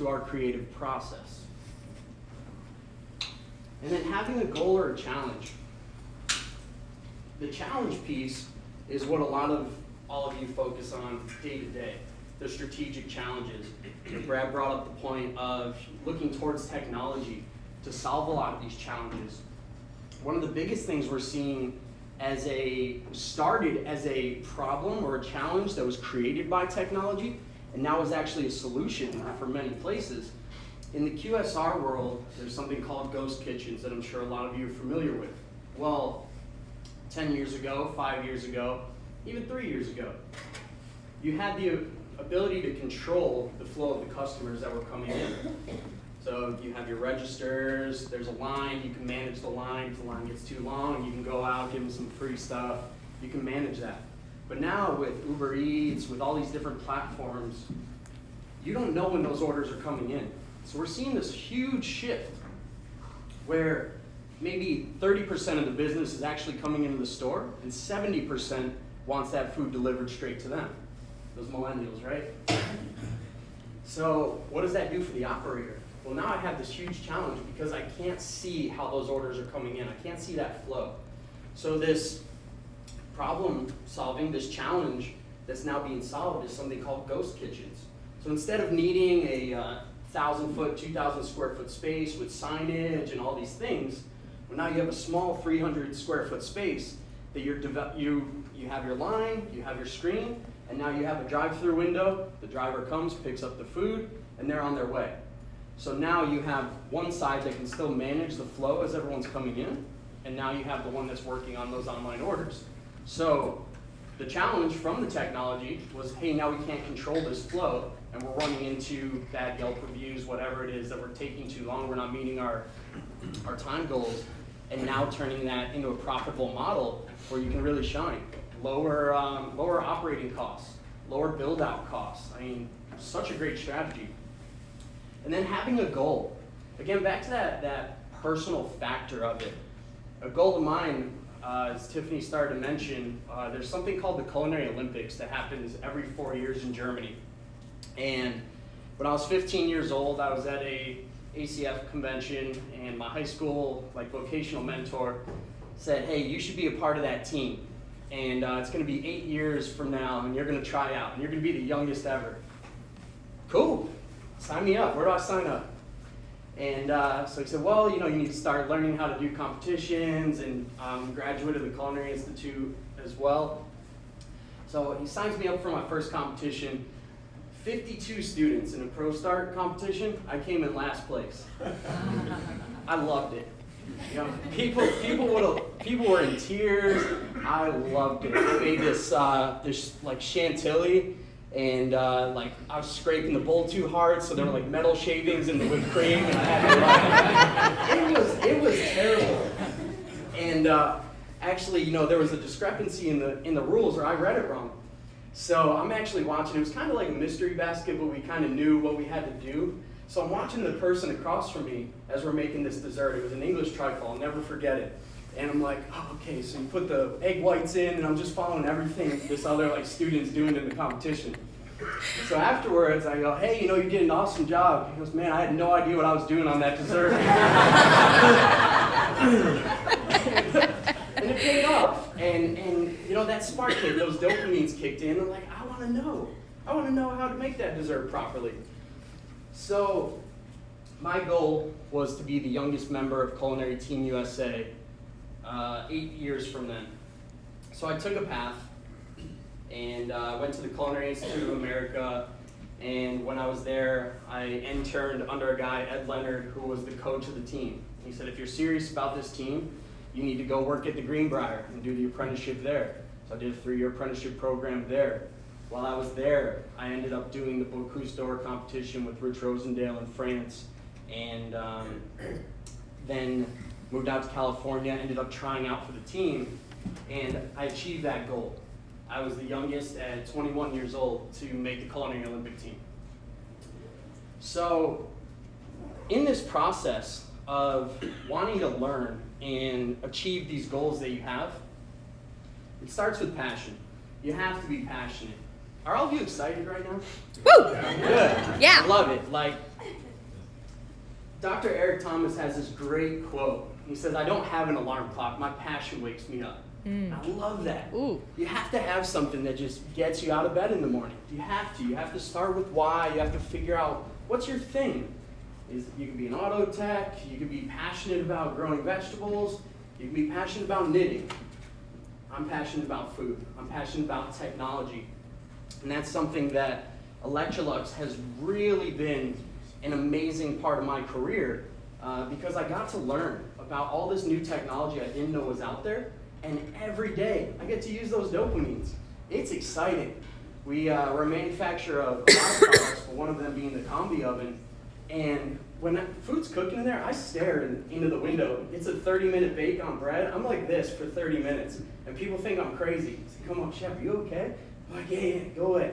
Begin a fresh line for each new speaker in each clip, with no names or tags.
to our creative process. And then having a goal or a challenge. The challenge piece is what all of you focus on day to day, the strategic challenges. Brad brought up the point of looking towards technology to solve a lot of these challenges. One of the biggest things we're seeing started as a problem or a challenge that was created by technology, and now is actually a solution for many places. In the QSR world, there's something called ghost kitchens that I'm sure a lot of you are familiar with. Well, 10 years ago, 5 years ago, even 3 years ago, you had the ability to control the flow of the customers that were coming in. So you have your registers, there's a line, you can manage the line. If the line gets too long, you can go out, give them some free stuff. You can manage that. But now with Uber Eats, with all these different platforms, you don't know when those orders are coming in. So we're seeing this huge shift where maybe 30% of the business is actually coming into the store and 70% wants that food delivered straight to them. Those millennials, right? So what does that do for the operator? Well, now I have this huge challenge because I can't see how those orders are coming in. I can't see that flow. So this problem solving, this challenge that's now being solved is something called ghost kitchens. So instead of needing a 1,000-foot, 2,000 square foot space with signage and all these things, well, now you have a small 300 square foot space that you have your line, you have your screen, and now you have a drive-through window. The driver comes, picks up the food, and they're on their way. So now you have one side that can still manage the flow as everyone's coming in, and now you have the one that's working on those online orders. So the challenge from the technology was, hey, now we can't control this flow, and we're running into bad Yelp reviews, whatever it is, that we're taking too long, we're not meeting our time goals, and now turning that into a profitable model where you can really shine. Lower operating costs, lower build-out costs. I mean, such a great strategy. And then having a goal. Again, back to that personal factor of it. A goal of mine, as Tiffany started to mention, there's something called the Culinary Olympics that happens every 4 years in Germany. And when I was 15 years old, I was at a ACF convention, and my high school vocational mentor said, hey, you should be a part of that team. And it's going to be 8 years from now, and you're going to try out, and you're going to be the youngest ever. Cool. Sign me up. Where do I sign up? And so he said, well, you need to start learning how to do competitions, and graduate of the Culinary Institute as well. So he signs me up for my first competition. 52 students in a Pro Start competition. I came in last place. I loved it. People were in tears. I loved it. I made this chantilly, and I was scraping the bowl too hard, so there were metal shavings in the whipped cream, and I had to it was terrible. And actually, there was a discrepancy in the rules, or I read it wrong. So I'm actually watching. It was kind of like a mystery basket, but we kind of knew what we had to do. So I'm watching the person across from me as we're making this dessert. It was an English trifle. I'll never forget it. And I'm like, oh, okay, so you put the egg whites in, and I'm just following everything this other student's doing in the competition. So afterwards, I go, hey, you did an awesome job. He goes, man, I had no idea what I was doing on that dessert. And it paid off. And that spark hit, those dopamines kicked in. I'm like, I want to know. I want to know how to make that dessert properly. So my goal was to be the youngest member of Culinary Team USA 8 years from then. So I took a path and went to the Culinary Institute of America, and when I was there, I interned under a guy, Ed Leonard, who was the coach of the team. He said, if you're serious about this team, you need to go work at the Greenbrier and do the apprenticeship there. So I did a 3-year apprenticeship program there. While I was there, I ended up doing the Bocuse d'Or competition with Rich Rosendale in France, and then moved out to California, ended up trying out for the team, and I achieved that goal. I was the youngest at 21 years old to make the Culinary Olympic team. So in this process of wanting to learn and achieve these goals that you have, it starts with passion. You have to be passionate. Are all of you excited right now?
Woo!
Good.
Yeah.
I love it. Dr. Eric Thomas has this great quote. He says, "I don't have an alarm clock. My passion wakes me up." I love that.
Ooh.
You have to have something that just gets you out of bed in the morning. You have to. You have to start with why. You have to figure out what's your thing. You can be an auto tech. You can be passionate about growing vegetables. You can be passionate about knitting. I'm passionate about food. I'm passionate about technology. And that's something that Electrolux has really been an amazing part of my career because I got to learn about all this new technology I didn't know was out there. And every day I get to use those dopamines. It's exciting. We're a manufacturer of a lot of products, but one of them being the combi oven. And when that food's cooking in there, I stare into the window. It's a 30-minute bake on bread. I'm like this for 30 minutes. And people think I'm crazy. They say, "Come on, chef, are you okay?" I'm like, yeah, go away.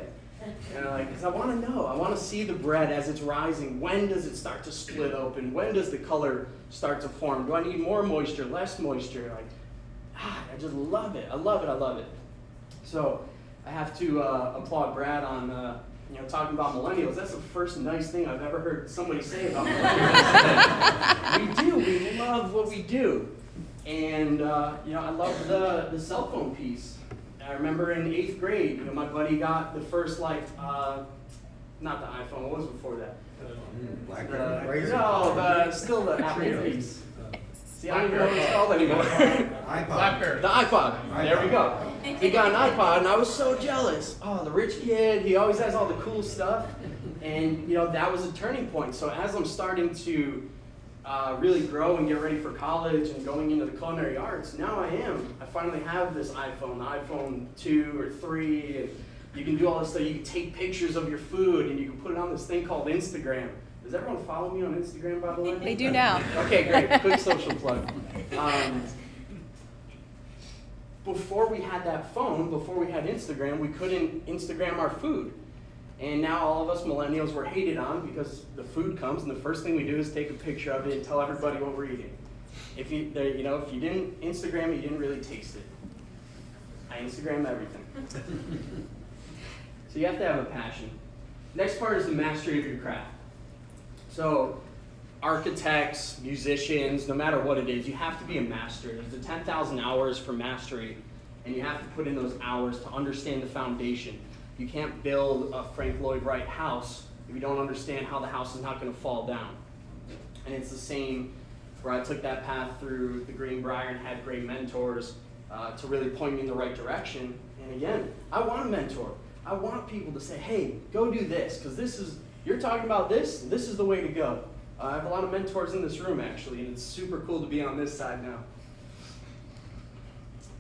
And I'm like, because I want to know. I want to see the bread as it's rising. When does it start to split open? When does the color start to form? Do I need more moisture, less moisture? Like, I just love it. I love it. I love it. So I have to applaud Brad on talking about millennials. That's the first nice thing I've ever heard somebody say about millennials. We love what we do. And I love the cell phone piece. I remember in 8th grade, my buddy got the first not the iPhone. What was before that? Still the Apple piece. See, I don't even know what it's called anymore.
iPod.
The iPod. There we go. He got an iPod, and I was so jealous. Oh, the rich kid. He always has all the cool stuff. And, that was a turning point. So as I'm starting to really grow and get ready for college and going into the culinary arts, now I finally have this iPhone, the iPhone 2 or 3. And you can do all this stuff. You can take pictures of your food, and you can put it on this thing called Instagram. Does everyone follow me on Instagram, by the way?
They do now.
Okay, great. Quick social plug. Before we had that phone, before we had Instagram, we couldn't Instagram our food. And now all of us millennials were hated on because the food comes, and the first thing we do is take a picture of it and tell everybody what we're eating. If you didn't Instagram it, you didn't really taste it. I Instagram everything. So you have to have a passion. Next part is the mastery of your craft. So architects, musicians, no matter what it is, you have to be a master. There's the 10,000 hours for mastery, and you have to put in those hours to understand the foundation. You can't build a Frank Lloyd Wright house if you don't understand how the house is not going to fall down. And it's the same where I took that path through the Greenbrier and had great mentors to really point me in the right direction. And again, I want a mentor. I want people to say, "Hey, go do this, because you're talking about this is the way to go." I have a lot of mentors in this room, actually, and it's super cool to be on this side now.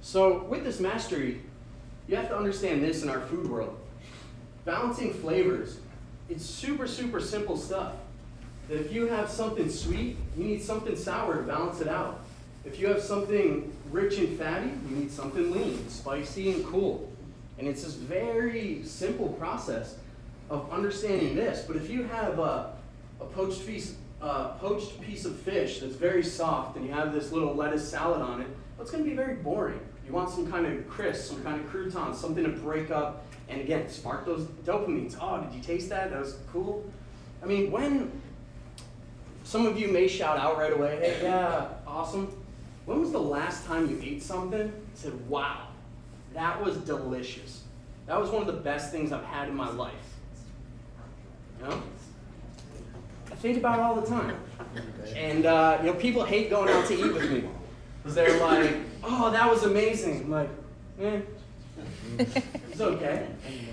So with this mastery, you have to understand this in our food world. Balancing flavors, it's super, super simple stuff. That if you have something sweet, you need something sour to balance it out. If you have something rich and fatty, you need something lean, spicy, and cool. And it's this very simple process of understanding this. But if you have a poached piece of fish that's very soft, and you have this little lettuce salad on it, well, it's going to be very boring. You want some kind of crisp, some kind of crouton, something to break up, and again, spark those dopamines. Oh, did you taste that? That was cool. I mean, when some of you may shout out right away, "Hey, yeah, awesome." When was the last time you ate something and said, "Wow, that was delicious. That was one of the best things I've had in my life"? I think about it all the time. And people hate going out to eat with me. Because they're like, "Oh, that was amazing." I'm like, it's okay.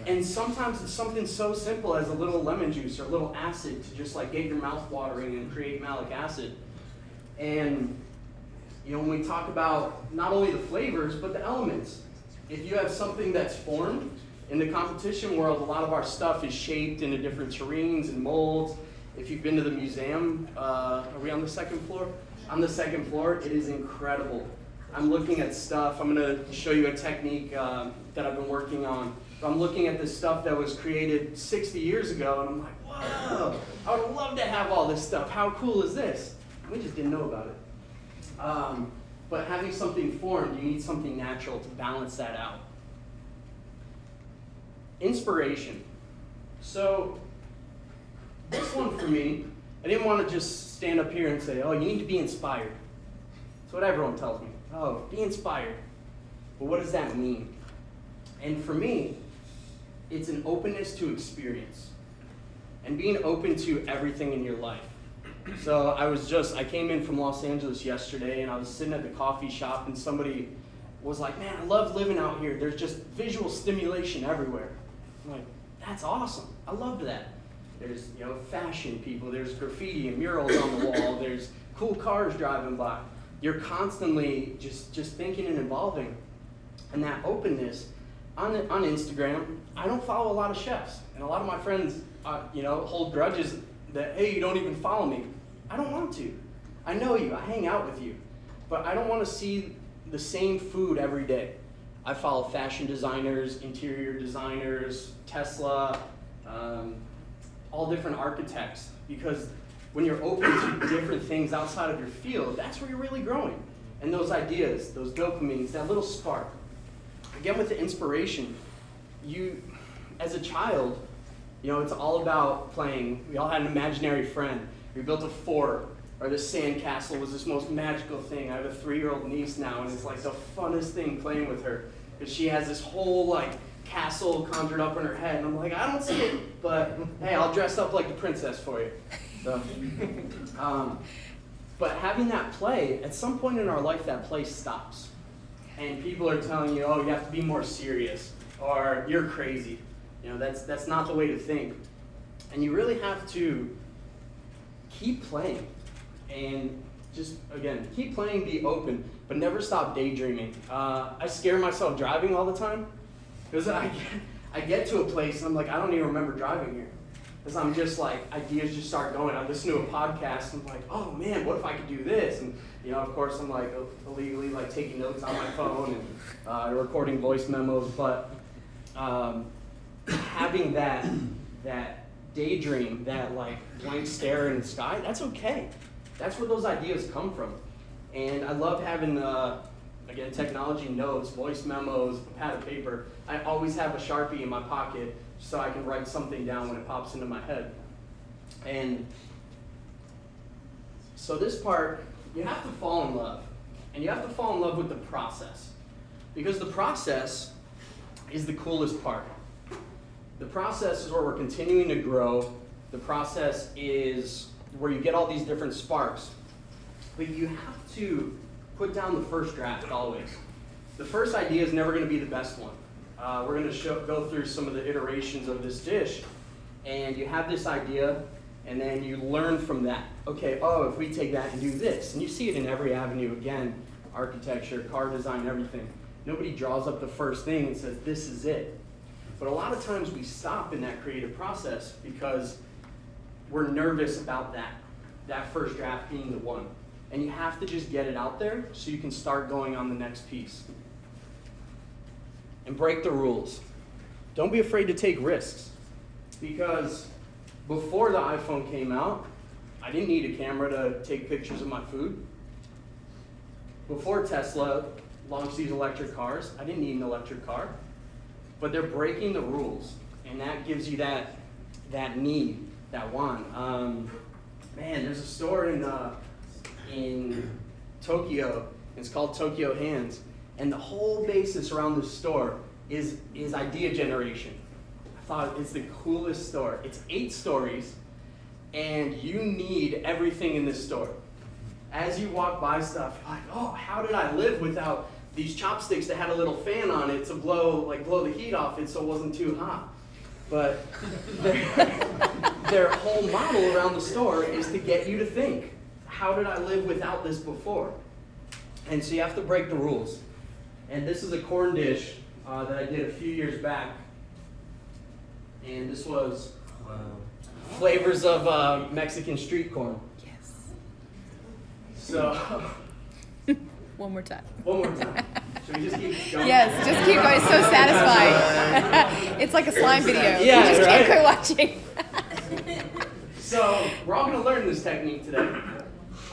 And sometimes it's something so simple as a little lemon juice or a little acid to just get your mouth watering and create malic acid. And when we talk about not only the flavors, but the elements. If you have something that's formed, in the competition world, a lot of our stuff is shaped into different terrains and molds. If you've been to the museum, are we on the second floor? On the second floor, it is incredible. I'm looking at stuff. I'm going to show you a technique that I've been working on. I'm looking at this stuff that was created 60 years ago, and I'm like, whoa, I would love to have all this stuff. How cool is this? We just didn't know about it. But having something formed, you need something natural to balance that out. Inspiration. So this one for me I didn't want to just stand up here and say, oh, you need to be inspired. That's what everyone tells me. Oh, be inspired. But what does that mean? And for me, it's an openness to experience and being open to everything in your life. So I came in from Los Angeles yesterday, and I was sitting at the coffee shop, and somebody was like, man, I love living out here. There's just visual stimulation everywhere. I'm like, that's awesome. I love that. There's, fashion people, there's graffiti and murals on the wall, there's cool cars driving by. You're constantly just thinking and evolving. And that openness, on Instagram, I don't follow a lot of chefs. And a lot of my friends, hold grudges that, hey, you don't even follow me. I don't want to. I know you, I hang out with you. But I don't want to see the same food every day. I follow fashion designers, interior designers, Tesla, all different architects, because when you're open to different things outside of your field, that's where you're really growing. And those ideas, those dopamines, that little spark. Again, with the inspiration, as a child, it's all about playing. We all had an imaginary friend. We built a fort, or the sandcastle was this most magical thing. I have a 3-year-old niece now, and it's like the funnest thing playing with her, because she has this whole castle conjured up in her head, and I'm like, I don't see it, but hey, I'll dress up like the princess for you. So, but having that play, at some point in our life, that play stops. And people are telling you, oh, you have to be more serious, or you're crazy. That's not the way to think. And you really have to keep playing. And just, again, keep playing, be open, but never stop daydreaming. I scare myself driving all the time, because I get to a place and I'm like, I don't even remember driving here. Because I'm just ideas just start going. I listen to a podcast and I'm like, oh man, what if I could do this? And of course I'm illegally taking notes on my phone and recording voice memos. But having that daydream, that blank stare in the sky, that's okay. That's where those ideas come from. And I love having again, technology notes, voice memos, a pad of paper. I always have a Sharpie in my pocket so I can write something down when it pops into my head. And so this part, you have to fall in love. And you have to fall in love with the process. Because the process is the coolest part. The process is where we're continuing to grow. The process is where you get all these different sparks. But you have to put down the first draft always. The first idea is never going to be the best one. We're going to go through some of the iterations of this dish, and you have this idea, and then you learn from that. Okay, if we take that and do this, and you see it in every avenue again, architecture, car design, everything. Nobody draws up the first thing and says, this is it. But a lot of times we stop in that creative process because we're nervous about that first draft being the one. And you have to just get it out there so you can start going on the next piece. And break the rules. Don't be afraid to take risks. Because before the iPhone came out, I didn't need a camera to take pictures of my food. Before Tesla launched these electric cars, I didn't need an electric car. But they're breaking the rules. And that gives you that need, that want. There's a store in Tokyo. It's called Tokyo Hands. And the whole basis around the store is idea generation. I thought it's the coolest store. It's 8 stories, and you need everything in this store. As you walk by stuff, you're like, oh, how did I live without these chopsticks that had a little fan on it to blow the heat off it so it wasn't too hot? But their whole model around the store is to get you to think, how did I live without this before? And so you have to break the rules. And this is a corn dish that I did a few years back. And this was flavors of Mexican street corn.
Yes.
So.
One more time.
Should we just keep going?
Yes, just keep going. It's so satisfying. It's like a slime video.
Yeah,
you just
right?
keep watching.
So we're all going to learn this technique today.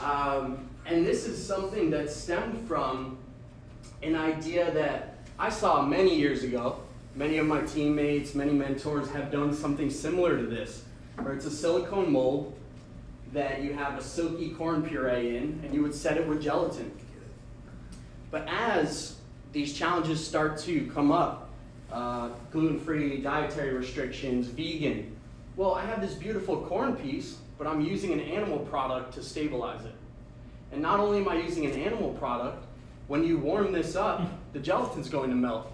And this is something that stemmed from an idea that I saw many years ago. Many of my teammates, many mentors have done something similar to this, where it's a silicone mold that you have a silky corn puree in, and you would set it with gelatin. But as these challenges start to come up, gluten-free, dietary restrictions, vegan, well, I have this beautiful corn piece, but I'm using an animal product to stabilize it. And not only am I using an animal product, when you warm this up, the gelatin's going to melt.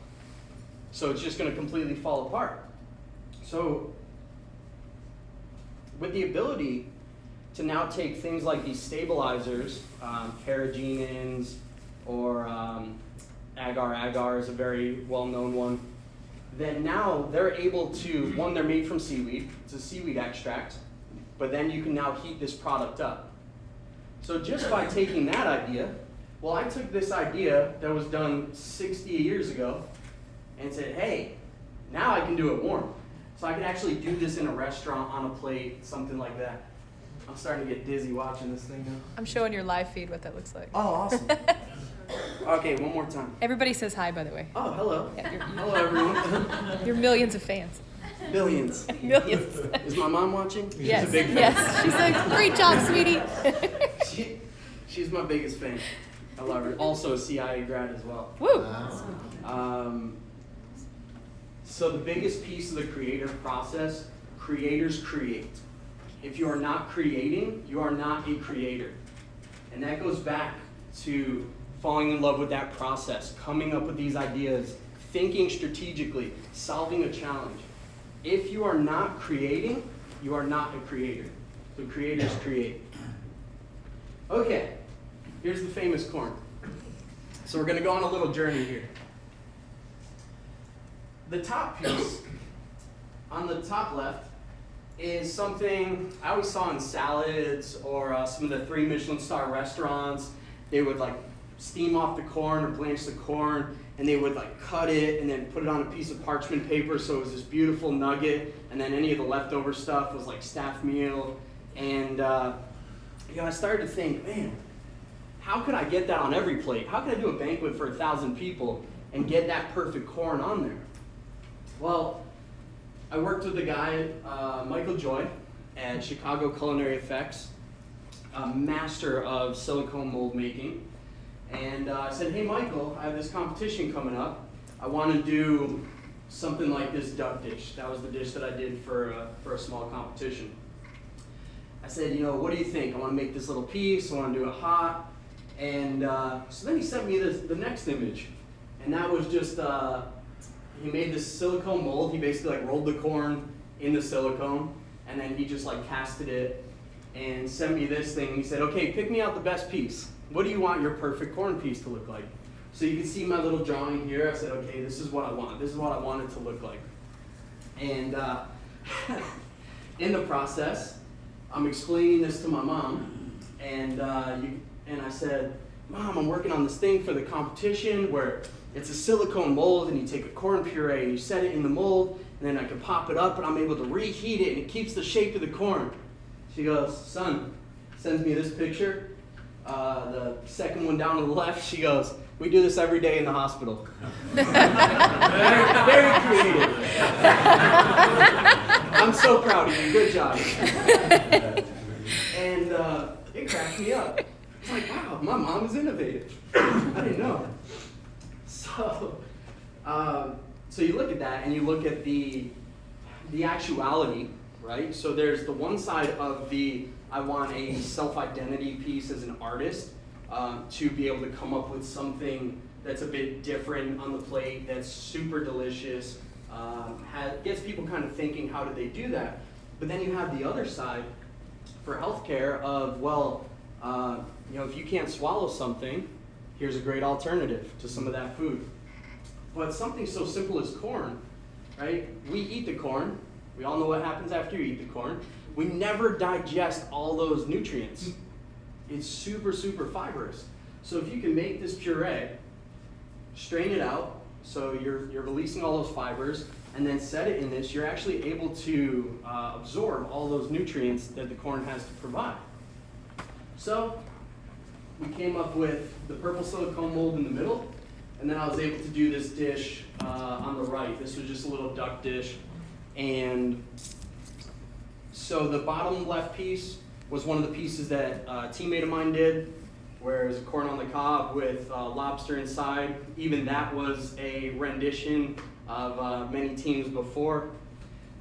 So it's just going to completely fall apart. So with the ability to now take things like these stabilizers, carrageenans, or agar-agar is a very well-known one, then now they're able to, one, they're made from seaweed, it's a seaweed extract, but then you can now heat this product up. So just by taking that idea, well, I took this idea that was done 60 years ago and said, hey, now I can do it warm. So I can actually do this in a restaurant, on a plate, something like that. I'm starting to get dizzy watching this thing now.
I'm showing your live feed what that looks like.
Oh, awesome. Okay, one more time.
Everybody says hi, by the way.
Oh, hello.
Yeah,
Hello, everyone.
you're millions of fans.
Billions.
Millions.
Is my mom watching?
Yes.
She's a big fan.
Yes. She's like, great job, sweetie.
She's my biggest fan. I love her. Also a CIA grad as well.
Woo.
So the biggest piece of the creative process, creators create. If you are not creating, you are not a creator. And that goes back to falling in love with that process, coming up with these ideas, thinking strategically, solving a challenge. If you are not creating, you are not a creator. So creators create. Okay, here's the famous corn. So we're going to go on a little journey here. The top piece, on the top left, is something I always saw in salads or some of the 3 Michelin star restaurants. They would like steam off the corn or blanch the corn, and they would like cut it and then put it on a piece of parchment paper so it was this beautiful nugget, and then any of the leftover stuff was like staff meal. And I started to think, man, how could I get that on every plate? How could I do a banquet for 1,000 people and get that perfect corn on there? Well, I worked with a guy, Michael Joy, at Chicago Culinary Effects, a master of silicone mold making. And I said, hey, Michael, I have this competition coming up. I want to do something like this duck dish. That was the dish that I did for a small competition. I said, what do you think? I want to make this little piece. I want to do it hot. And so then he sent me the next image. And that was just, he made this silicone mold. He basically like rolled the corn in the silicone. And then he just like casted it and sent me this thing. He said, okay, pick me out the best piece. What do you want your perfect corn piece to look like? So you can see my little drawing here. I said, okay, this is what I want. This is what I want it to look like. And in the process, I'm explaining this to my mom. And I said, Mom, I'm working on this thing for the competition where it's a silicone mold and you take a corn puree and you set it in the mold, and then I can pop it up and I'm able to reheat it and it keeps the shape of the corn. She goes, son, sends me this picture. The second one down to the left, she goes, we do this every day in the hospital. very creative. I'm so proud of you. Good job. And it cracked me up. It's like, wow, my mom is innovative. I didn't know. So you look at that and you look at the actuality, right? So there's the one side of I want a self-identity piece as an artist to be able to come up with something that's a bit different on the plate, that's super delicious, gets people kind of thinking, how did they do that? But then you have the other side for healthcare of, if you can't swallow something, here's a great alternative to some of that food. But something so simple as corn, right? We eat the corn. We all know what happens after you eat the corn. We never digest all those nutrients. It's super, super fibrous. So if you can make this puree, strain it out, so you're releasing all those fibers, and then set it in this, you're actually able to absorb all those nutrients that the corn has to provide. So we came up with the purple silicone mold in the middle, and then I was able to do this dish on the right. This was just a little duck dish. And so the bottom left piece was one of the pieces that a teammate of mine did, where it was a corn on the cob with lobster inside. Even that was a rendition of many teams before.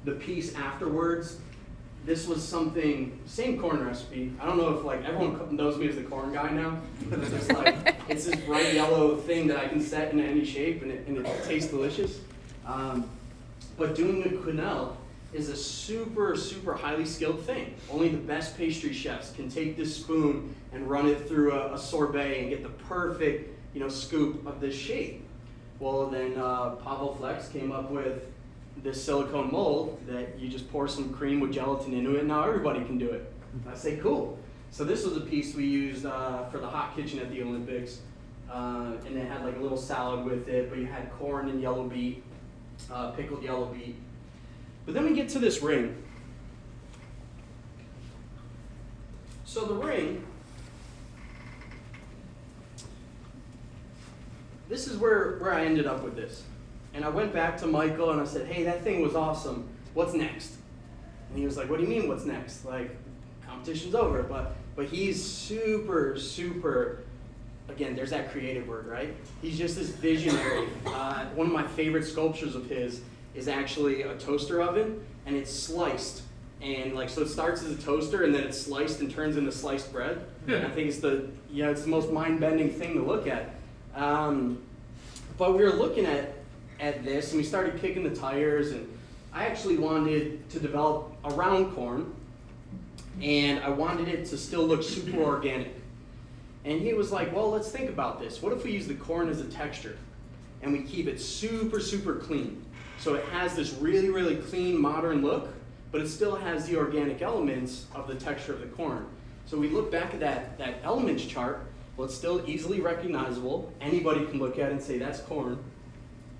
The piece afterwards, this was something, same corn recipe. I don't know if like everyone knows me as the corn guy now, because it's just like, it's this bright yellow thing that I can set in any shape and it tastes delicious. But doing a quenelle is a super, super highly skilled thing. Only the best pastry chefs can take this spoon and run it through a sorbet and get the perfect, scoop of this shape. Well, then Pavel Flex came up with this silicone mold that you just pour some cream with gelatin into it, and now everybody can do it. I say, cool. So this was a piece we used for the hot kitchen at the Olympics, and it had like a little salad with it, but you had corn and yellow beet, pickled yellow beet. But then we get to this ring. So the ring, this is where I ended up with this. And I went back to Michael and I said, hey, that thing was awesome. What's next? And he was like, what do you mean what's next? Like, competition's over. But he's super, super, again, there's that creative word, right? He's just this visionary. One of my favorite sculptures of his is actually a toaster oven, and it's sliced. And so it starts as a toaster and then it's sliced and turns into sliced bread. And I think it's the most mind-bending thing to look at. But we were looking at this, and we started kicking the tires, and I actually wanted to develop a round corn, and I wanted it to still look super organic. And he was like, well, let's think about this. What if we use the corn as a texture, and we keep it super, super clean? So it has this really, really clean, modern look, but it still has the organic elements of the texture of the corn. So we look back at that elements chart. Well, it's still easily recognizable. Anybody can look at it and say, that's corn.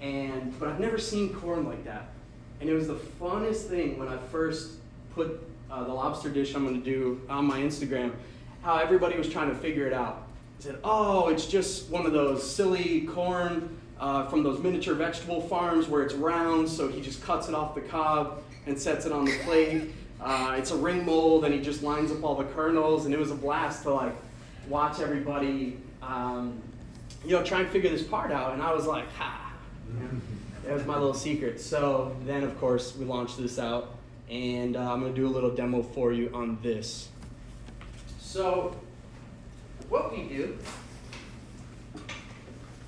But I've never seen corn like that. And it was the funnest thing when I first put the lobster dish I'm going to do on my Instagram, how everybody was trying to figure it out. I said, oh, it's just one of those silly corn from those miniature vegetable farms where it's round, so he just cuts it off the cob and sets it on the plate. It's a ring mold, and he just lines up all the kernels, and it was a blast to watch everybody try and figure this part out. And I was like, ha. That was my little secret. So then, of course, we launched this out, and I'm going to do a little demo for you on this. So what we do,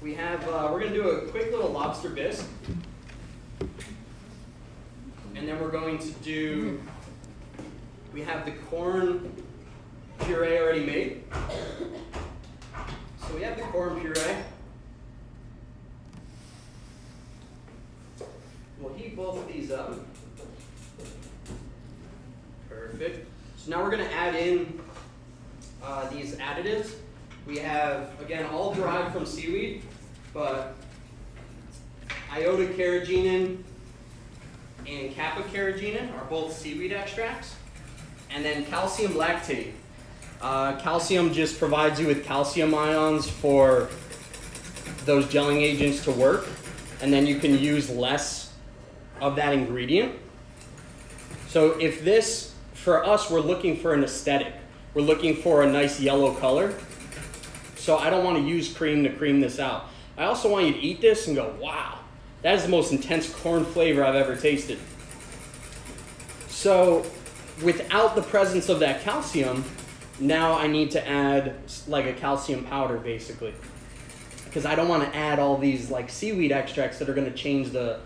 we have, we're going to do a quick little lobster bisque, and then we're going to do, we have the corn puree already made. So we have the corn puree. We'll heat both of these up. Perfect. So now we're going to add in these additives. We have, again, all derived from seaweed, but iota carrageenan and kappa carrageenan are both seaweed extracts. And then calcium lactate. Calcium just provides you with calcium ions for those gelling agents to work, and then you can use less of that ingredient. So if this, for us, we're looking for an aesthetic. We're looking for a nice yellow color. So I don't want to use cream to cream this out. I also want you to eat this and go, wow, that is the most intense corn flavor I've ever tasted. So without the presence of that calcium, now I need to add like a calcium powder, basically. Because I don't want to add all these seaweed extracts that are going to change the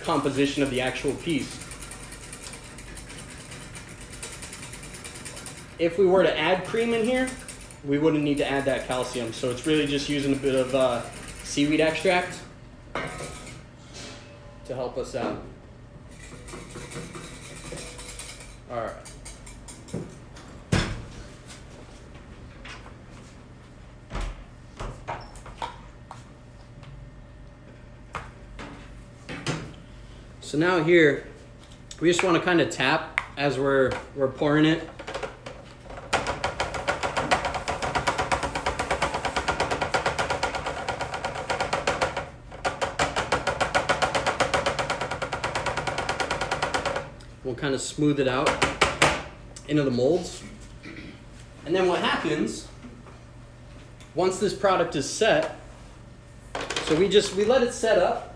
composition of the actual piece. If we were to add cream in here, we wouldn't need to add that calcium. So it's really just using a bit of seaweed extract to help us out. All right. So now here, we just want to kind of tap as we're pouring it. We'll kind of smooth it out. into the molds. And then what happens, once this product is set, so we let it set up,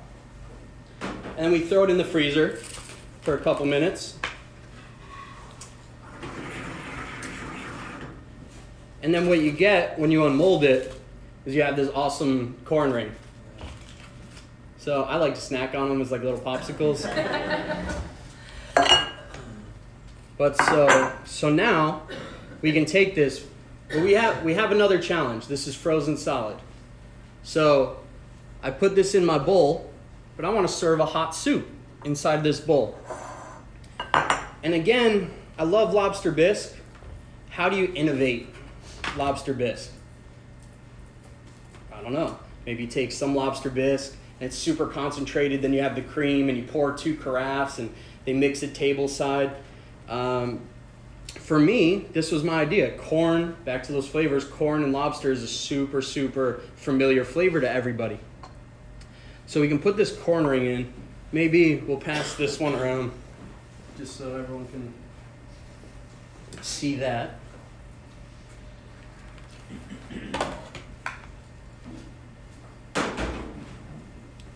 and then we throw it in the freezer for a couple minutes. And then what you get when you unmold it is you have this awesome corn ring. So I like to snack on them as like little popsicles. But so now we can take this. Well, we have another challenge. This is frozen solid. So I put this in my bowl, but I want to serve a hot soup inside this bowl. And again, I love lobster bisque. How do you innovate lobster bisque? I don't know. Maybe you take some lobster bisque and it's super concentrated, then you have the cream and you pour 2 carafes and they mix it table side. For me, this was my idea. Corn, back to those flavors, corn and lobster is a super, super familiar flavor to everybody. So we can put this corn ring in. Maybe we'll pass this one around just so everyone can see that.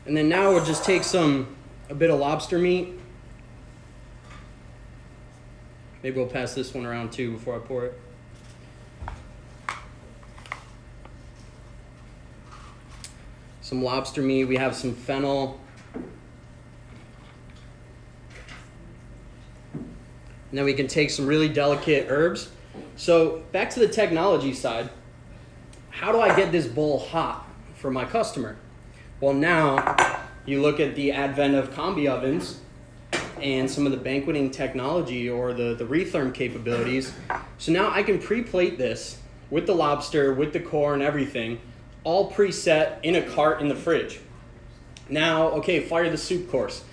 And then now we'll just take a bit of lobster meat. Maybe we'll pass this one around too before I pour it. Some lobster meat, we have some fennel. And then we can take some really delicate herbs. So back to the technology side, how do I get this bowl hot for my customer? Well, now you look at the advent of combi ovens and some of the banqueting technology or the retherm capabilities. So now I can pre-plate this with the lobster, with the corn, everything, all preset in a cart in the fridge. Now, okay, fire the soup course.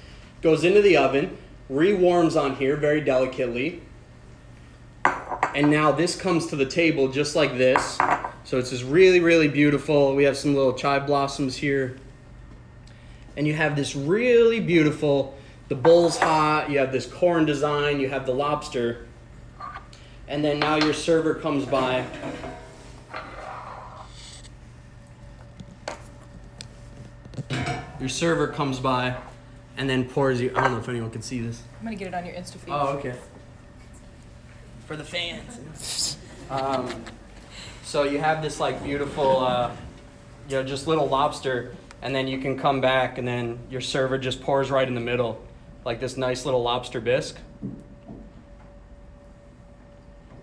Goes into the oven, re-warms on here very delicately. And now this comes to the table just like this. So it's just really, really beautiful. We have some little chive blossoms here. And you have this really beautiful, the bowl's hot, you have this corn design, you have the lobster. And then now your server comes by. Your server comes by and then pours you, I don't know if anyone can see this.
I'm gonna get it on your Insta feed.
Oh, okay. For the fans. So you have this like beautiful, just little lobster, and then you can come back and then your server just pours right in the middle, like this nice little lobster bisque.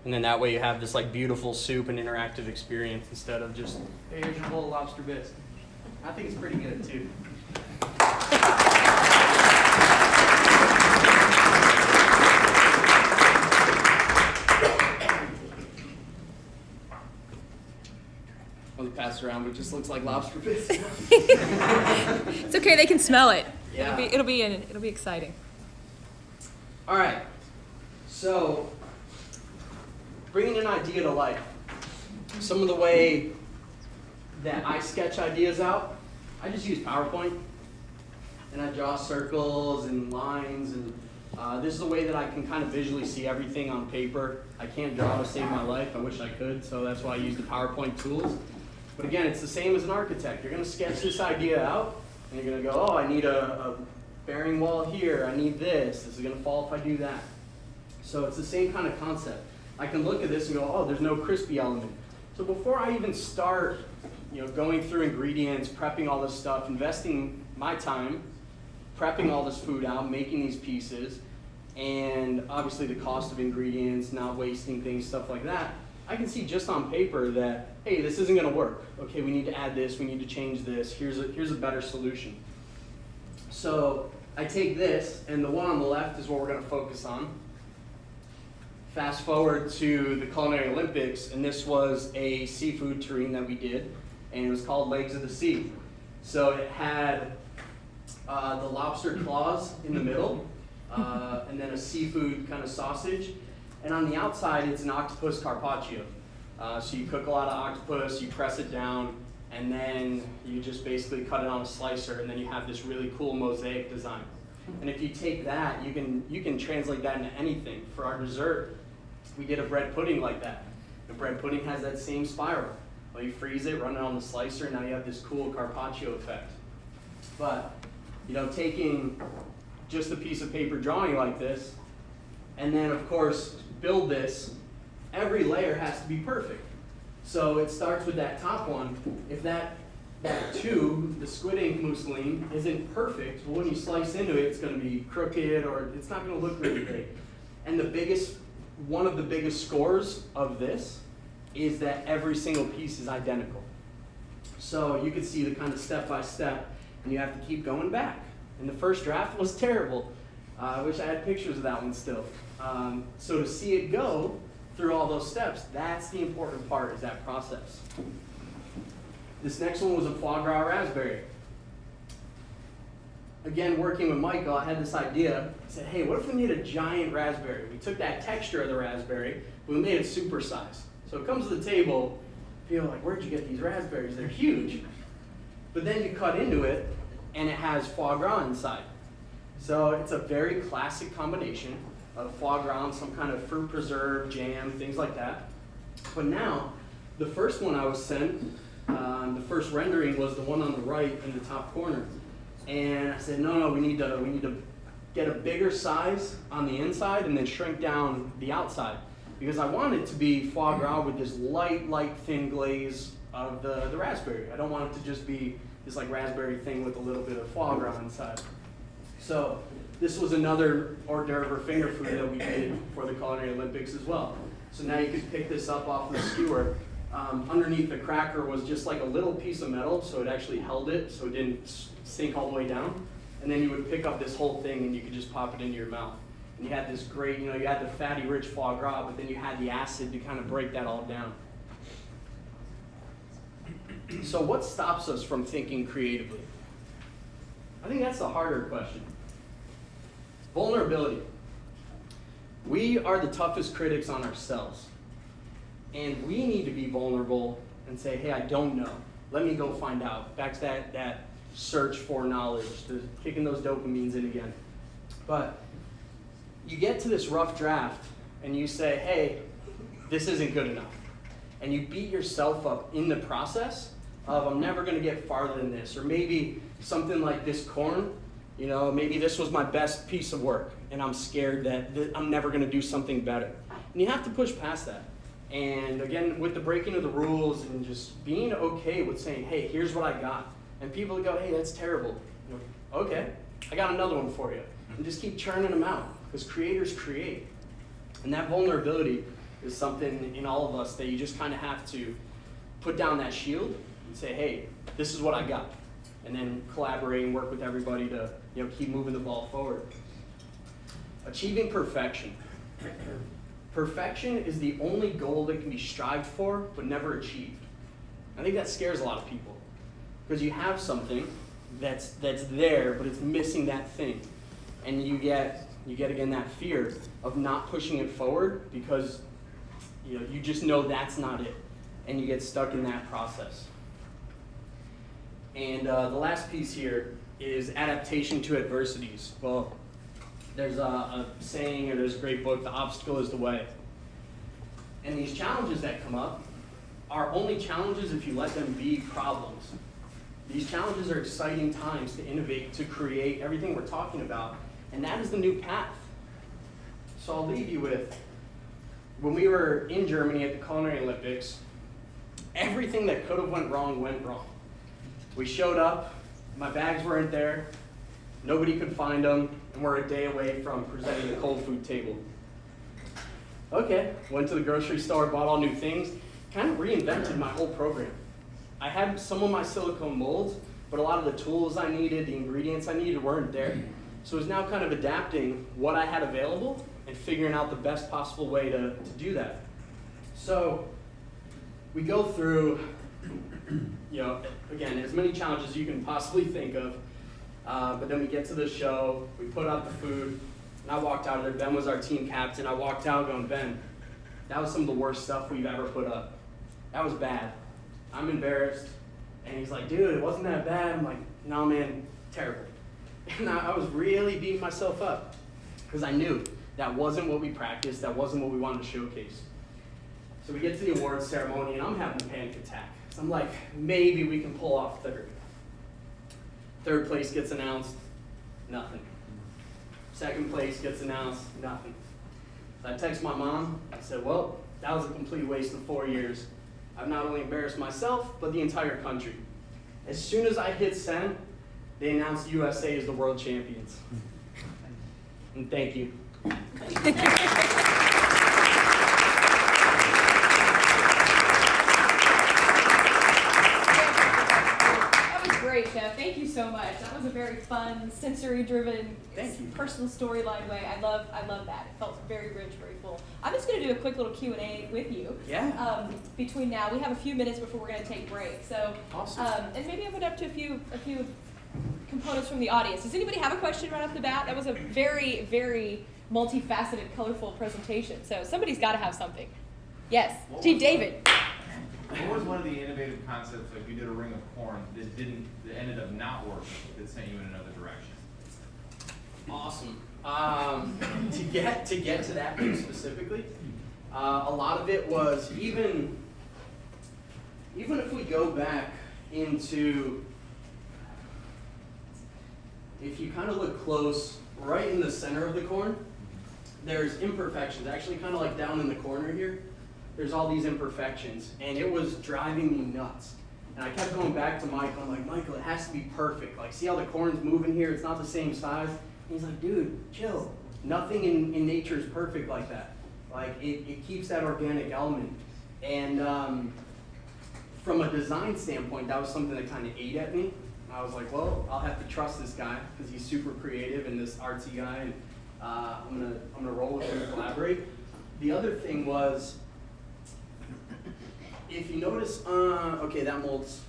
And then that way you have this like beautiful soup and interactive experience instead of just, hey, here's your bowl of lobster bisque. I think it's pretty good too. I'll pass it around, but it just looks like lobster bisque.
It's okay, they can smell it.
Yeah.
It'll be exciting.
All right. So, bringing an idea to life. Some of the way that I sketch ideas out, I just use PowerPoint, and I draw circles and lines, and this is the way that I can kind of visually see everything on paper. I can't draw to save my life. I wish I could, so that's why I use the PowerPoint tools. But again, it's the same as an architect. You're going to sketch this idea out, and you're going to go, oh, I need a bearing wall here. I need this. This is going to fall if I do that. So it's the same kind of concept. I can look at this and go, oh, there's no crispy element. So before I even start, going through ingredients, prepping all this stuff, investing my time, prepping all this food out, making these pieces, and obviously the cost of ingredients, not wasting things, stuff like that, I can see just on paper that, hey, this isn't going to work. Okay, we need to add this, we need to change this, here's a better solution. So I take this, and the one on the left is what we're going to focus on. Fast forward to the Culinary Olympics, and this was a seafood terrine that we did, and it was called Legs of the Sea. So it had the lobster claws in the middle, and then a seafood kind of sausage. And on the outside, it's an octopus carpaccio. So you cook a lot of octopus, you press it down, and then you just basically cut it on a slicer, and then you have this really cool mosaic design. And if you take that, you can translate that into anything. For our dessert, we get a bread pudding like that. The bread pudding has that same spiral. Well, you freeze it, run it on the slicer, and now you have this cool Carpaccio effect. But, taking just a piece of paper drawing like this, and then of course build this, every layer has to be perfect. So it starts with that top one. If that tube, the squid ink mousseline, isn't perfect, well, when you slice into it, it's going to be crooked or it's not going to look really great. And one of the biggest scores of this is that every single piece is identical. So you can see the kind of step by step, and you have to keep going back. And the first draft was terrible. I wish I had pictures of that one still. So to see it go through all those steps, that's the important part, is that process. This next one was a foie gras raspberry. Again, working with Michael, I had this idea. I said, hey, what if we made a giant raspberry? We took that texture of the raspberry, but we made it supersized. So it comes to the table, people are like, where'd you get these raspberries? They're huge. But then you cut into it, and it has foie gras inside. So it's a very classic combination of foie gras and some kind of fruit preserve, jam, things like that. But now, the first one I was sent, the first rendering was the one on the right in the top corner. And I said, no, we need to get a bigger size on the inside and then shrink down the outside. Because I want it to be foie gras with this light, thin glaze of the raspberry. I don't want it to just be this like raspberry thing with a little bit of foie gras inside. So this was another hors d'oeuvre or finger food that we did for the Culinary Olympics as well. So now you could pick this up off the skewer. Underneath the cracker was just like a little piece of metal, so it actually held it, so it didn't sink all the way down. And then you would pick up this whole thing and you could just pop it into your mouth. And you had this great, you had the fatty, rich foie gras, but then you had the acid to kind of break that all down. So what stops us from thinking creatively? I think that's the harder question. Vulnerability. We are the toughest critics on ourselves. And we need to be vulnerable and say, hey, I don't know. Let me go find out. Back to that search for knowledge, to kicking those dopamines in again. But you get to this rough draft and you say, hey, this isn't good enough. And you beat yourself up in the process of, I'm never going to get farther than this. Or maybe something like this corn, maybe this was my best piece of work and I'm scared that I'm never going to do something better. And you have to push past that. And again, with the breaking of the rules and just being okay with saying, hey, here's what I got. And people go, hey, that's terrible. Okay, I got another one for you. And just keep churning them out, because creators create. And that vulnerability is something in all of us that you just kind of have to put down that shield and say, hey, this is what I got. And then collaborate and work with everybody to keep moving the ball forward. Achieving perfection. Perfection is the only goal that can be strived for but never achieved. I think that scares a lot of people, because you have something that's there, but it's missing that thing. And you get again that fear of not pushing it forward because you just know that's not it. And you get stuck in that process. And the last piece here is adaptation to adversities. Well, there's a saying, or there's a great book, The Obstacle is the Way. And these challenges that come up are only challenges if you let them be problems. These challenges are exciting times to innovate, to create everything we're talking about, and that is the new path. So I'll leave you with, when we were in Germany at the Culinary Olympics, everything that could have went wrong. We showed up, my bags weren't there, nobody could find them, and we're a day away from presenting the cold food table. Okay, went to the grocery store, bought all new things, kind of reinvented my whole program. I had some of my silicone molds, but a lot of the tools I needed, the ingredients I needed weren't there. So it was now kind of adapting what I had available and figuring out the best possible way to do that. So we go through, again, as many challenges as you can possibly think of. But then we get to the show, we put out the food, and I walked out of there. Ben was our team captain. I walked out going, Ben, that was some of the worst stuff we've ever put up. That was bad. I'm embarrassed. And he's like, dude, it wasn't that bad. I'm like, no, man, terrible. And I was really beating myself up because I knew That wasn't what we practiced. That wasn't what we wanted to showcase. So we get to the awards ceremony, and I'm having a panic attack. So I'm like, maybe we can pull off third. Third place gets announced, nothing. Second place gets announced, nothing. So I text my mom. I said, well, that was a complete waste of 4 years. I've not only embarrassed myself, but the entire country. As soon as I hit send, they announced USA as the world champions. And thank you.
Great, Jeff. Thank you so much. That was a very fun, sensory-driven, personal storyline way. I love that. It felt very rich, very full. I'm just going to do a quick little Q&A with you.
Yeah.
Between now, we have a few minutes before we're going to take break. So,
awesome.
And maybe open up to a few components from the audience. Does anybody have a question right off the bat? That was a very, very multifaceted, colorful presentation. So somebody's got to have something. Yes, Chief David.
What was one of the innovative concepts, like you did a ring of corn, that ended up not working, that sent you in another direction?
Awesome. To get to that thing specifically, a lot of it was even if we go back into, if you kind of look close, right in the center of the corn, there's imperfections, actually kind of like down in the corner here. There's all these imperfections, and it was driving me nuts. And I kept going back to Michael. I'm like, Michael, it has to be perfect. Like, see how the corn's moving here? It's not the same size. And he's like, dude, chill. Nothing in nature is perfect like that. Like, it keeps that organic element. And from a design standpoint, that was something that kind of ate at me. I was like, well, I'll have to trust this guy because he's super creative and this artsy guy, and I'm gonna roll with him and collaborate. The other thing was, if you notice, okay, that mold's,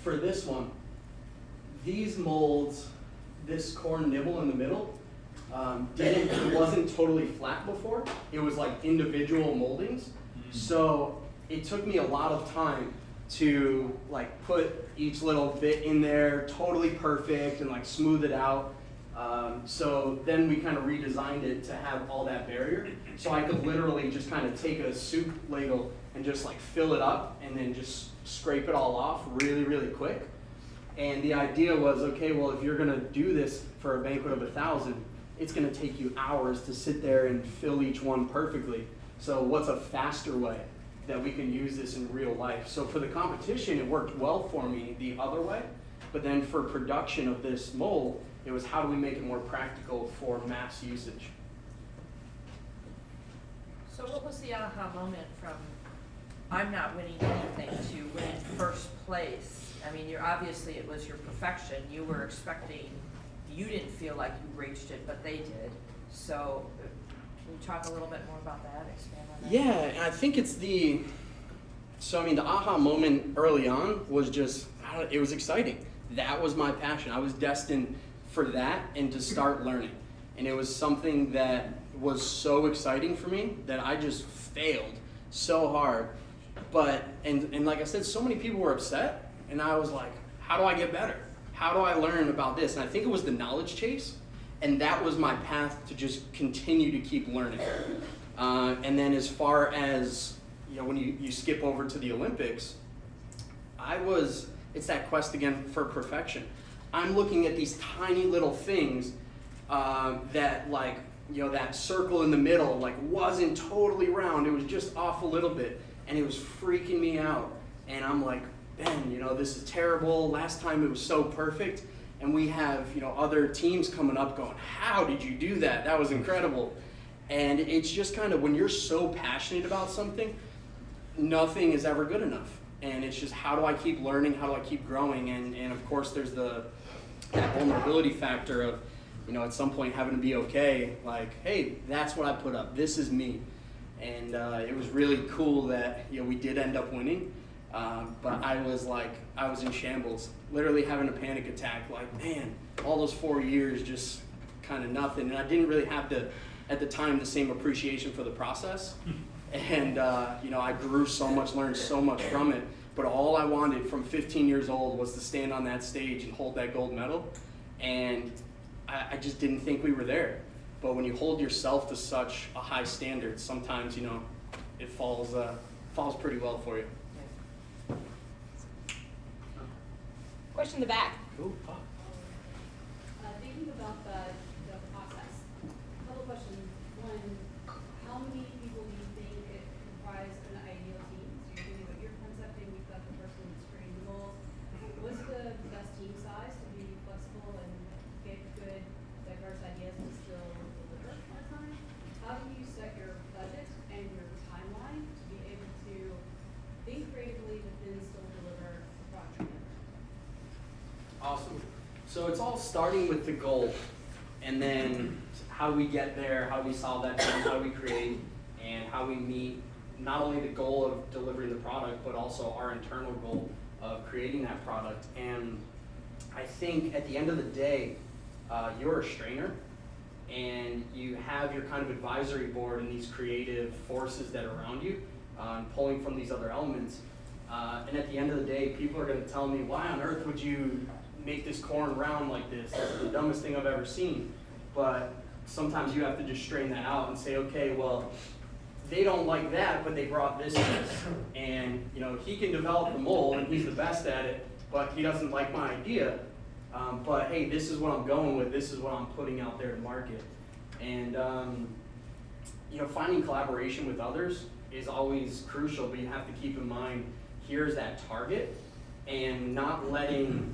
for this one, these molds, this corn nibble in the middle, it wasn't totally flat before. It was like individual moldings. So it took me a lot of time to like put each little bit in there totally perfect and like smooth it out. So then we kind of redesigned it to have all that barrier. So I could literally just kind of take a soup ladle and just like fill it up and then just scrape it all off really, really quick. And the idea was, okay, well, if you're gonna do this for a banquet of 1,000, it's gonna take you hours to sit there and fill each one perfectly. So what's a faster way that we can use this in real life? So for the competition, it worked well for me the other way. But then for production of this mold, it was how do we make it more practical for mass usage?
So what was the aha moment from I'm not winning anything to winning first place? I mean, obviously it was your perfection. You were expecting, you didn't feel like you reached it, but they did. So can you talk a little bit more about that, expand on that?
Yeah, and I think it's the aha moment early on was just, it was exciting. That was my passion. I was destined for that and to start learning. And it was something that was so exciting for me that I just failed so hard. But, and like I said, so many people were upset, and I was like, how do I get better? How do I learn about this? And I think it was the knowledge chase, and that was my path to just continue to keep learning. And then as far as, when you skip over to the Olympics, it's that quest again for perfection. I'm looking at these tiny little things that like, that circle in the middle like wasn't totally round. It was just off a little bit, and it was freaking me out. And I'm like, Ben, this is terrible. Last time it was so perfect. And we have, other teams coming up going, how did you do that? That was incredible. And it's just kind of when you're so passionate about something, nothing is ever good enough. And it's just, how do I keep learning? How do I keep growing? And of course, there's that vulnerability factor of, at some point having to be okay. Like, hey, that's what I put up. This is me. And it was really cool that, we did end up winning. But I was in shambles, literally having a panic attack. Like, man, all those 4 years, just kind of nothing. And I didn't really have at the time, the same appreciation for the process. And, I grew so much, learned so much from it. But all I wanted from 15 years old was to stand on that stage and hold that gold medal. And I just didn't think we were there. But when you hold yourself to such a high standard, sometimes, you know, it falls pretty well for you.
Question in the back.
Cool.
Thinking about the process, a couple questions. One, how many people do you think it comprise an ideal team? So you're thinking about your concepting, you've got the person who's creating the goals. What's the best team size to be flexible and get good, diverse ideas and still deliver on time? How do you set your budget and your timeline to be able to think creatively but then still deliver the project?
Awesome. So it's all starting with the goal, and then how we get there, how we solve that problem, how we create, and how we meet not only the goal of delivering the product, but also our internal goal of creating that product. And I think at the end of the day, you're a strainer, and you have your kind of advisory board and these creative forces that are around you, pulling from these other elements. And at the end of the day, people are going to tell me, why on earth would you make this corn round like this? That's the dumbest thing I've ever seen. But sometimes you have to just strain that out and say, okay, well, they don't like that, but they brought this. And you know, he can develop the mold and he's the best at it, but he doesn't like my idea. But hey, this is what I'm going with, this is what I'm putting out there to market. And you know, finding collaboration with others is always crucial, but you have to keep in mind, here's that target, and not letting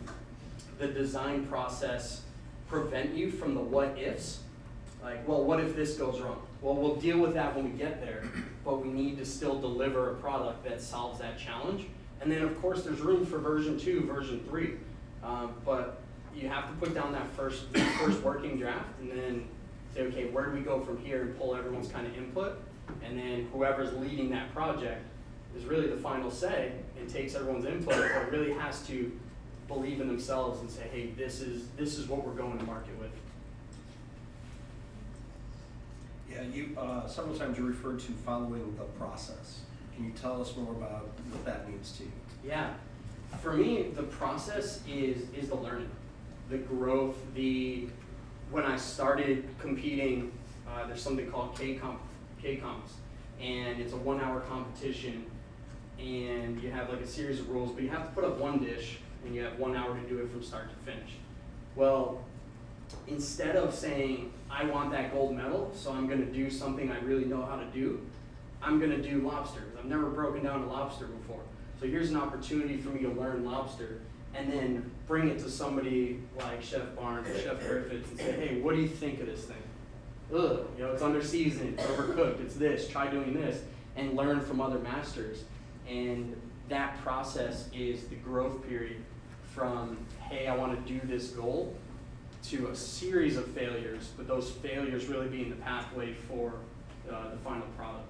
the design process prevent you from the what ifs. Like, well, what if this goes wrong? Well, we'll deal with that when we get there, but we need to still deliver a product that solves that challenge. And then of course there's room for version 2, version 3. But you have to put down that first working draft and then say, okay, where do we go from here, and pull everyone's kind of input. And then whoever's leading that project is really the final say and takes everyone's input, but really has to believe in themselves and say, hey, this is what we're going to market with.
Yeah, you several times you referred to following the process. Can you tell us more about what that means to you?
Yeah, for me, the process is the learning, the growth, when I started competing, there's something called K-Comps, and it's a 1-hour competition, and you have like a series of rules, but you have to put up one dish, and you have 1 hour to do it from start to finish. Well, instead of saying, I want that gold medal, so I'm gonna do something I really know how to do, I'm gonna do lobster, because I've never broken down a lobster before. So here's an opportunity for me to learn lobster, and then bring it to somebody like Chef Barnes or Chef Griffiths and say, hey, what do you think of this thing? Ugh, you know, it's under seasoned, it's overcooked, it's this, try doing this, and learn from other masters. And that process is the growth period from, hey, I want to do this goal, to a series of failures, but those failures really being the pathway for the final product.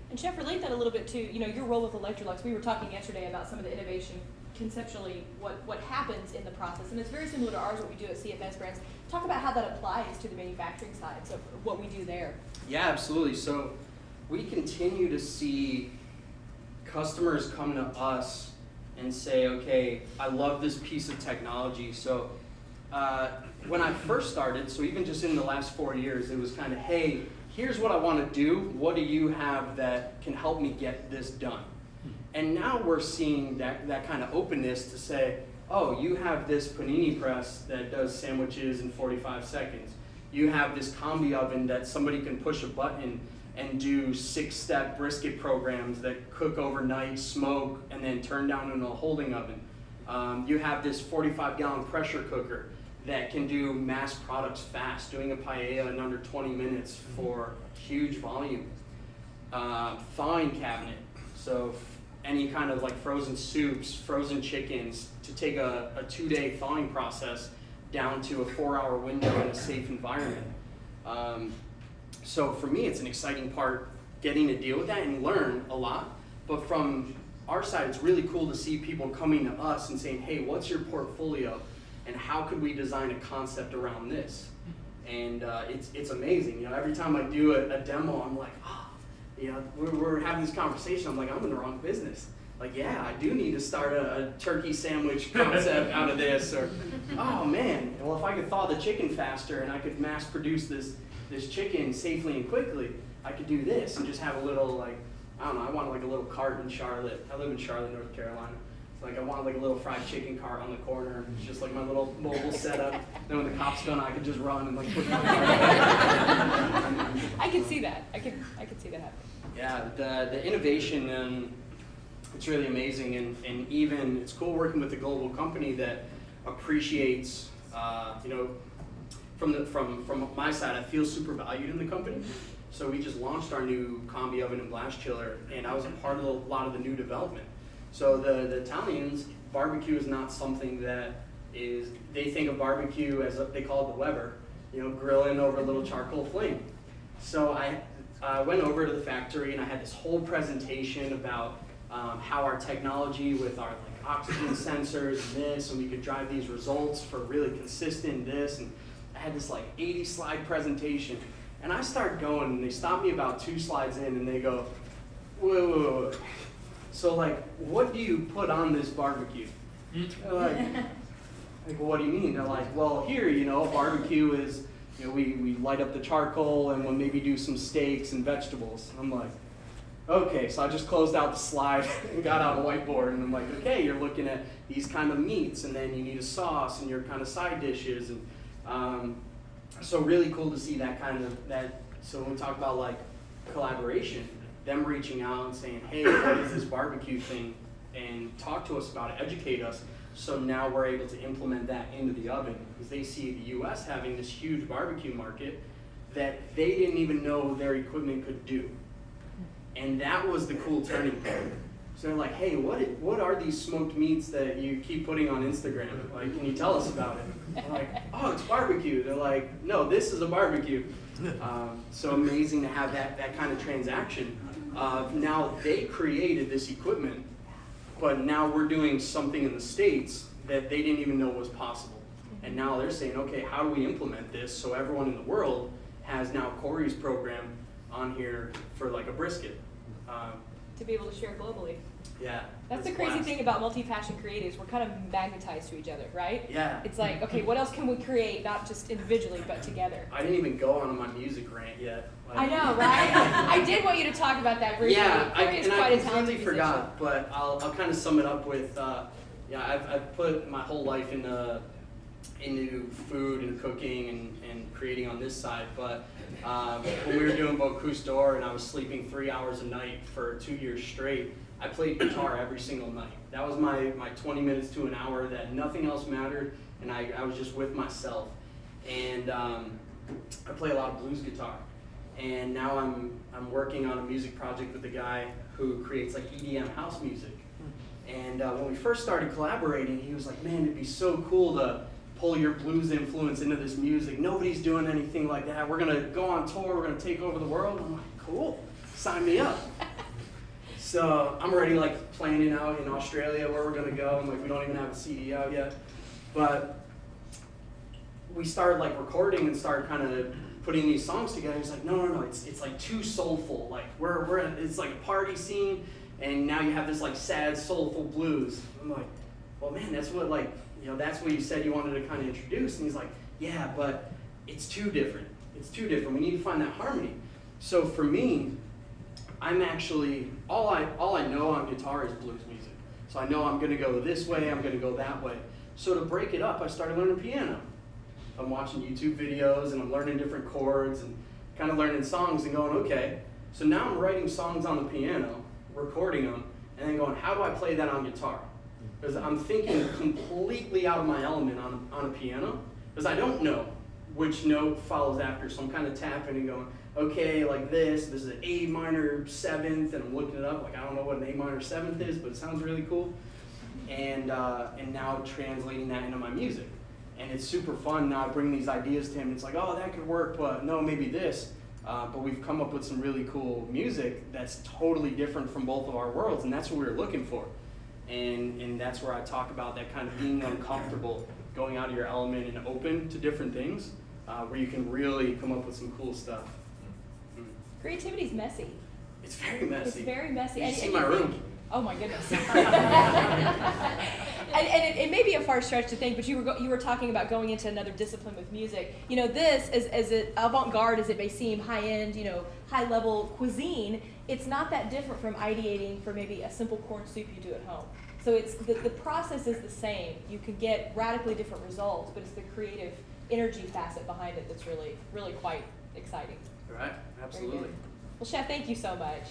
And Chef, relate that a little bit to, you know, your role with Electrolux. We were talking yesterday about some of the innovation, conceptually, what happens in the process, and it's very similar to ours, what we do at CFS Brands. Talk about how that applies to the manufacturing side, so what we do there.
Yeah, absolutely. So we continue to see customers come to us and say, okay, I love this piece of technology. So when I first started, so even just in the last 4 years, it was kind of, hey, here's what I want to do. What do you have that can help me get this done? And now we're seeing that kind of openness to say, oh, you have this panini press that does sandwiches in 45 seconds. You have this combi oven that somebody can push a button and do 6-step brisket programs that cook overnight, smoke, and then turn down in a holding oven. You have this 45-gallon pressure cooker that can do mass products fast, doing a paella in under 20 minutes for huge volume. Thawing cabinet, so any kind of like frozen soups, frozen chickens, to take a 2-day thawing process down to a 4-hour window in a safe environment. So for me, it's an exciting part, getting to deal with that and learn a lot. But from our side, it's really cool to see people coming to us and saying, hey, what's your portfolio? And how could we design a concept around this? And it's amazing. You know, every time I do a demo, I'm like, you know, we're having this conversation. I'm like, I'm in the wrong business. like, yeah, I do need to start a turkey sandwich concept out of this, or, oh man, well, if I could thaw the chicken faster and I could mass produce this chicken safely and quickly, I could do this and just have a little, like, I don't know, I wanted like a little cart in Charlotte. I live in Charlotte, North Carolina. So like I wanted like a little fried chicken cart on the corner. It's just like my little mobile setup. Then when the cops come, I could just run and like push my cart.
I can see that. I can see that happening.
Yeah, the innovation, it's really amazing, and even it's cool working with a global company that appreciates, you know, from my side, I feel super valued in the company. So we just launched our new combi oven and blast chiller, and I was a part of a lot of the new development. So the Italians, barbecue is not something that is, they think of barbecue as they call it the Weber, you know, grilling over a little charcoal flame. So I went over to the factory and I had this whole presentation about how our technology with our like oxygen sensors and this, and we could drive these results for really consistent this, and I had this like 80-slide presentation. And I start going, and they stop me about 2 slides in, and they go, whoa. So like, what do you put on this barbecue? They're like, well, what do you mean? They're like, well, here, you know, barbecue is, you know, we light up the charcoal, and we'll maybe do some steaks and vegetables. And I'm like, okay, so I just closed out the slide and got out a whiteboard, and I'm like, okay, you're looking at these kind of meats, and then you need a sauce, and your kind of side dishes, and so really cool to see that kind of, so when we talk about like collaboration, them reaching out and saying, hey, what is this barbecue thing? And talk to us about it, educate us. So now we're able to implement that into the oven, because they see the US having this huge barbecue market that they didn't even know their equipment could do. And that was the cool turning point. So they're like, hey, what are these smoked meats that you keep putting on Instagram? Like, can you tell us about it? I'm like, oh, it's barbecue. They're like, no, this is a barbecue. So amazing to have that kind of transaction. Now they created this equipment, but now we're doing something in the States that they didn't even know was possible. And now they're saying, okay, how do we implement this so everyone in the world has now Corey's program on here for like a brisket.
To be able to share globally.
Yeah.
That's the
it's
crazy
blast.
thing about multi-passion creatives. We're kind of magnetized to each other, right?
Yeah.
It's like, okay, what else can we create, not just individually, but together?
I didn't even go on my music rant yet. Like,
I know, right? I did want you to talk about that briefly.
Yeah,
Corey is
and
quite
I
a talented
completely
musician.
forgot, but I'll kind of sum it up with, I've put my whole life into food and cooking and creating on this side, but when we were doing Bocuse d'Or and I was sleeping 3 hours a night for 2 years straight, I played guitar every single night. That was my 20 minutes to an hour that nothing else mattered, and I was just with myself. And I play a lot of blues guitar. And now I'm working on a music project with a guy who creates like EDM house music. And when we first started collaborating, he was like, man, it'd be so cool to pull your blues influence into this music. Nobody's doing anything like that. We're gonna go on tour, we're gonna take over the world. I'm like, cool, sign me up. So I'm already like planning out in Australia where we're gonna go. I'm like, we don't even have a CD out yet. But we started like recording and started kind of putting these songs together. He's like, no, it's like too soulful. Like it's like a party scene, and now you have this like sad, soulful blues. I'm like, well, man, that's what like, you know, that's what you said you wanted to kind of introduce. And he's like, yeah, but it's too different. It's too different. We need to find that harmony. So for me, I'm actually, all I know on guitar is blues music. So I know I'm gonna go this way, I'm gonna go that way. So to break it up, I started learning piano. I'm watching YouTube videos and I'm learning different chords and kind of learning songs and going, okay, so now I'm writing songs on the piano, recording them, and then going, how do I play that on guitar? Because I'm thinking completely out of my element on a piano, because I don't know which note follows after, so I'm kind of tapping and going, okay, like this is an A minor 7th, and I'm looking it up, like I don't know what an A minor 7th is, but it sounds really cool. And now translating that into my music. And it's super fun now. I bring these ideas to him. It's like, oh, that could work, but no, maybe this. But we've come up with some really cool music that's totally different from both of our worlds, and that's what we were looking for. And that's where I talk about that kind of being uncomfortable, going out of your element and open to different things, where you can really come up with some cool stuff.
Creativity's messy.
It's very messy.
It's very messy.
You
And
see
you
my
think-
room.
Oh my goodness. And it may be a far stretch to think, but you were talking about going into another discipline with music. You know, this, as avant-garde as it may seem, high-end, you know, high-level cuisine, it's not that different from ideating for maybe a simple corn soup you do at home. So it's the process is the same. You can get radically different results, but it's the creative energy facet behind it that's really, really quite exciting.
Right,
Very
absolutely.
good. Well, Chef, thank you so much.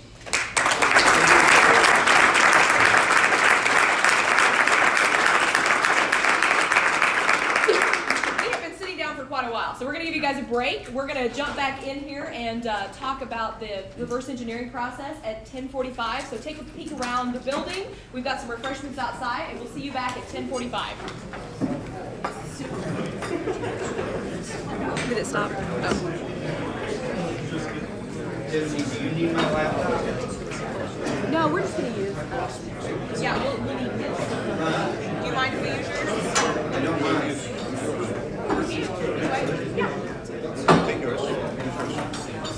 We have been sitting down for quite a while, so we're going to give you guys a break. We're going to jump back in here and talk about the reverse engineering process at 10:45. So take a peek around the building. We've got some refreshments outside, and we'll see you back at 10:45. Did it stop? No. No, we're just going to use. Yeah, we'll need this. Do you mind if we use yours?
I don't mind. Take yours.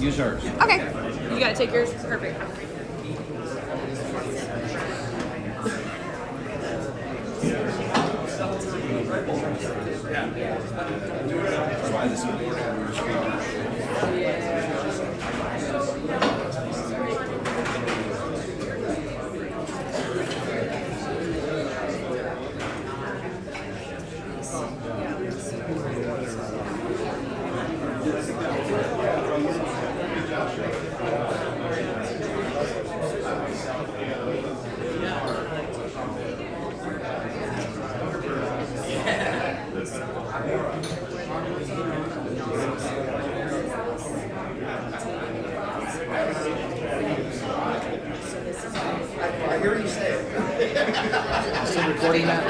Use yours.
Okay. You got to take yours. Perfect.
That's why this is important on your screen. I hear you say it. Still recording that?